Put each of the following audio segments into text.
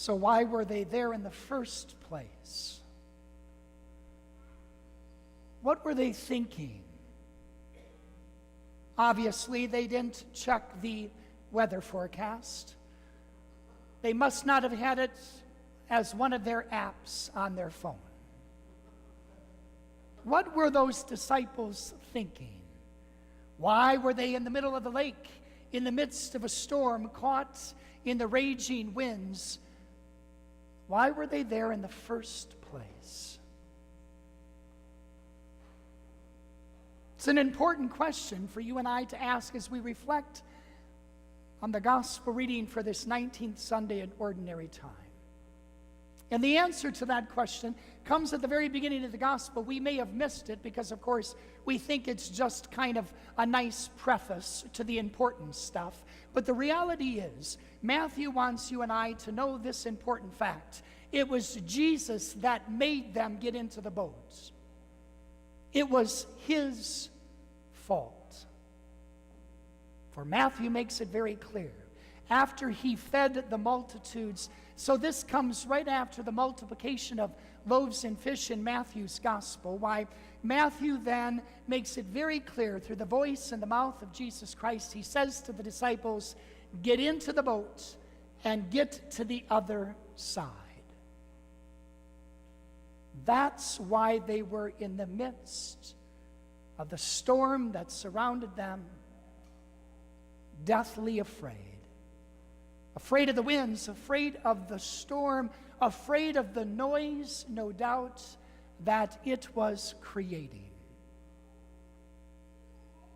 So why were they there in the first place? What were they thinking? Obviously, they didn't check the weather forecast. They must not have had it as one of their apps on their phone. What were those disciples thinking? Why were they in the middle of the lake, in the midst of a storm, caught in the raging winds? Why were they there in the first place? It's an important question for you and I to ask as we reflect on the gospel reading for this 19th Sunday in Ordinary Time. And the answer to that question comes at the very beginning of the gospel. We may have missed it because, of course, we think it's just kind of a nice preface to the important stuff. But the reality is, Matthew wants you and I to know this important fact. It was Jesus that made them get into the boats. It was his fault. For Matthew makes it very clear. After he fed the multitudes, so this comes right after the multiplication of loaves and fish in Matthew's gospel, why Matthew then makes it very clear through the voice and the mouth of Jesus Christ. He says to the disciples, get into the boat and get to the other side. That's why they were in the midst of the storm that surrounded them, deathly afraid. Afraid of the winds, afraid of the storm, afraid of the noise, no doubt, that it was creating.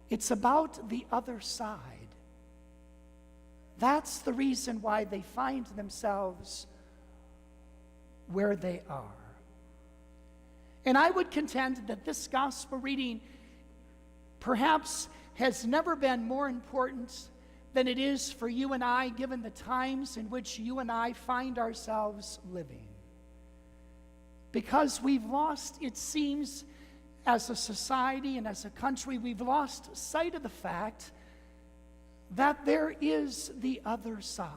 It's about the other side. That's the reason why they find themselves where they are. And I would contend that this gospel reading perhaps has never been more important than it is for you and I, given the times in which you and I find ourselves living. Because we've lost, it seems, as a society and as a country, we've lost sight of the fact that there is the other side.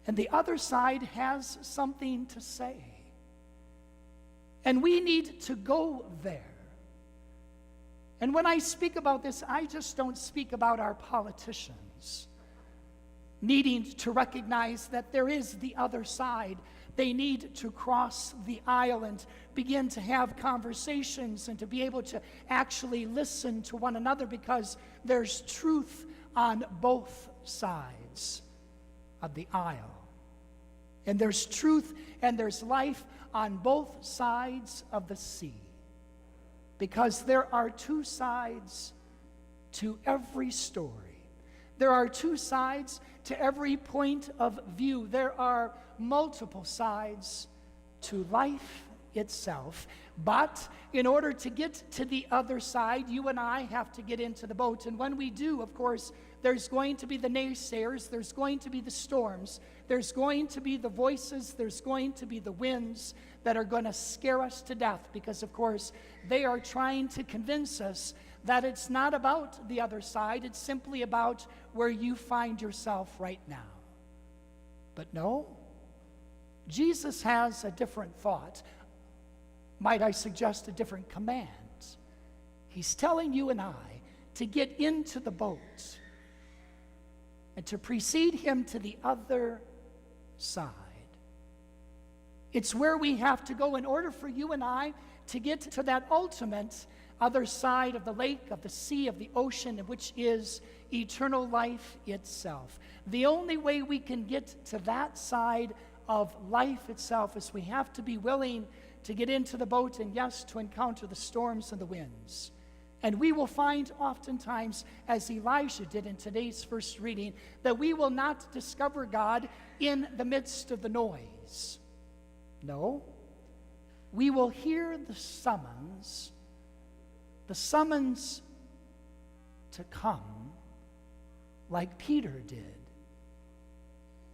And the other side has something to say. And we need to go there. And when I speak about this, I just don't speak about our politicians needing to recognize that there is the other side. They need to cross the aisle and begin to have conversations and to be able to actually listen to one another, because there's truth on both sides of the aisle. And there's truth and there's life on both sides of the sea. Because there are two sides to every story. There are two sides to every point of view. There are multiple sides to life itself. But in order to get to the other side, you and I have to get into the boat. And when we do, of course, there's going to be the naysayers, there's going to be the storms, there's going to be the voices, there's going to be the winds that are going to scare us to death, because, of course, they are trying to convince us that it's not about the other side, it's simply about where you find yourself right now. But no, Jesus has a different thought. Might I suggest a different command? He's telling you and I to get into the boat and to precede him to the other side. It's where we have to go in order for you and I to get to that ultimate other side of the lake, of the sea, of the ocean, which is eternal life itself. The only way we can get to that side of life itself is we have to be willing to get into the boat and, yes, to encounter the storms and the winds. And we will find oftentimes, as Elijah did in today's first reading, that we will not discover God in the midst of the noise. No, we will hear the summons to come, like Peter did,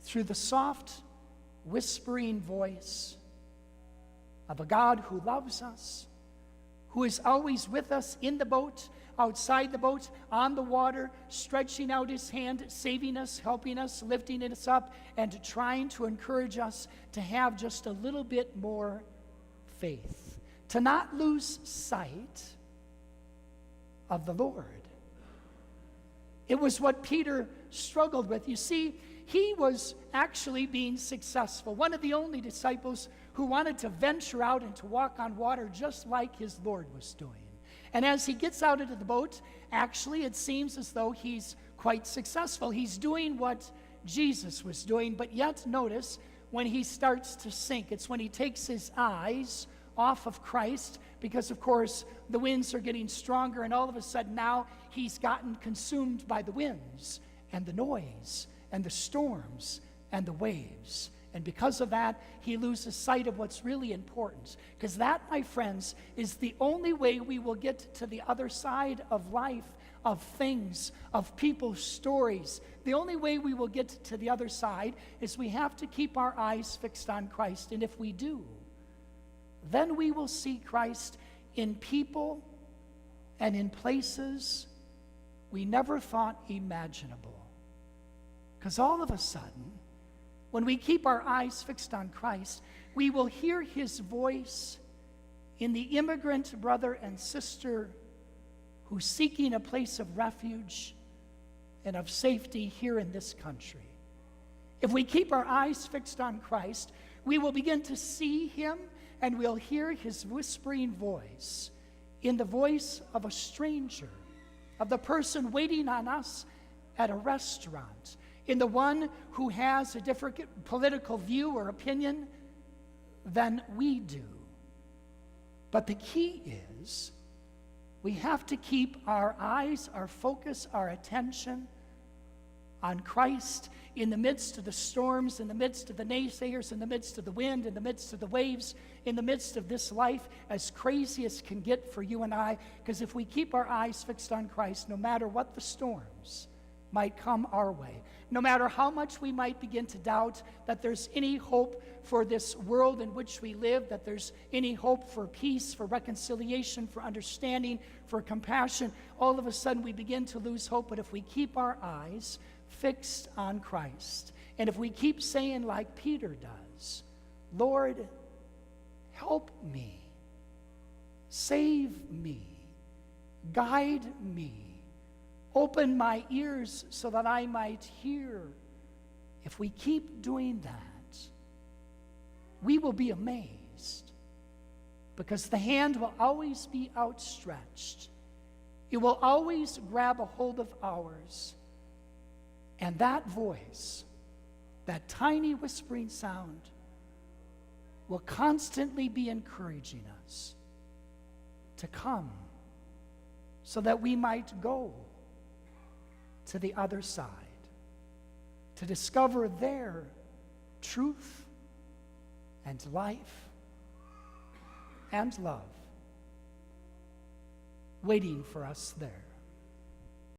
through the soft, whispering voice of a God who loves us, who is always with us in the boat, outside the boat, on the water, stretching out his hand, saving us, helping us, lifting us up, and trying to encourage us to have just a little bit more faith, to not lose sight of the Lord. It was what Peter struggled with. You see, he was actually being successful. One of the only disciples who wanted to venture out and to walk on water just like his Lord was doing. And as he gets out into the boat, actually it seems as though he's quite successful. He's doing what Jesus was doing, but yet notice when he starts to sink, it's when he takes his eyes off of Christ, because of course the winds are getting stronger, and all of a sudden now he's gotten consumed by the winds and the noise and the storms and the waves. And because of that, he loses sight of what's really important. Because that, my friends, is the only way we will get to the other side of life, of things, of people's stories. The only way we will get to the other side is we have to keep our eyes fixed on Christ. And if we do, then we will see Christ in people and in places we never thought imaginable. Because all of a sudden, when we keep our eyes fixed on Christ, we will hear his voice in the immigrant brother and sister who's seeking a place of refuge and of safety here in this country. If we keep our eyes fixed on Christ, we will begin to see him, and we'll hear his whispering voice in the voice of a stranger, of the person waiting on us at a restaurant, in the one who has a different political view or opinion than we do. But the key is we have to keep our eyes, our focus, our attention on Christ in the midst of the storms, in the midst of the naysayers, in the midst of the wind, in the midst of the waves, in the midst of this life, as crazy as can get for you and I. Because if we keep our eyes fixed on Christ, no matter what the storms might come our way, no matter how much we might begin to doubt that there's any hope for this world in which we live, that there's any hope for peace, for reconciliation, for understanding, for compassion, all of a sudden we begin to lose hope. But if we keep our eyes fixed on Christ, and if we keep saying like Peter does, Lord, help me, save me, guide me, open my ears so that I might hear. If we keep doing that, we will be amazed, because the hand will always be outstretched. It will always grab a hold of ours. And that voice, that tiny whispering sound, will constantly be encouraging us to come so that we might go to the other side, to discover their truth and life and love waiting for us there.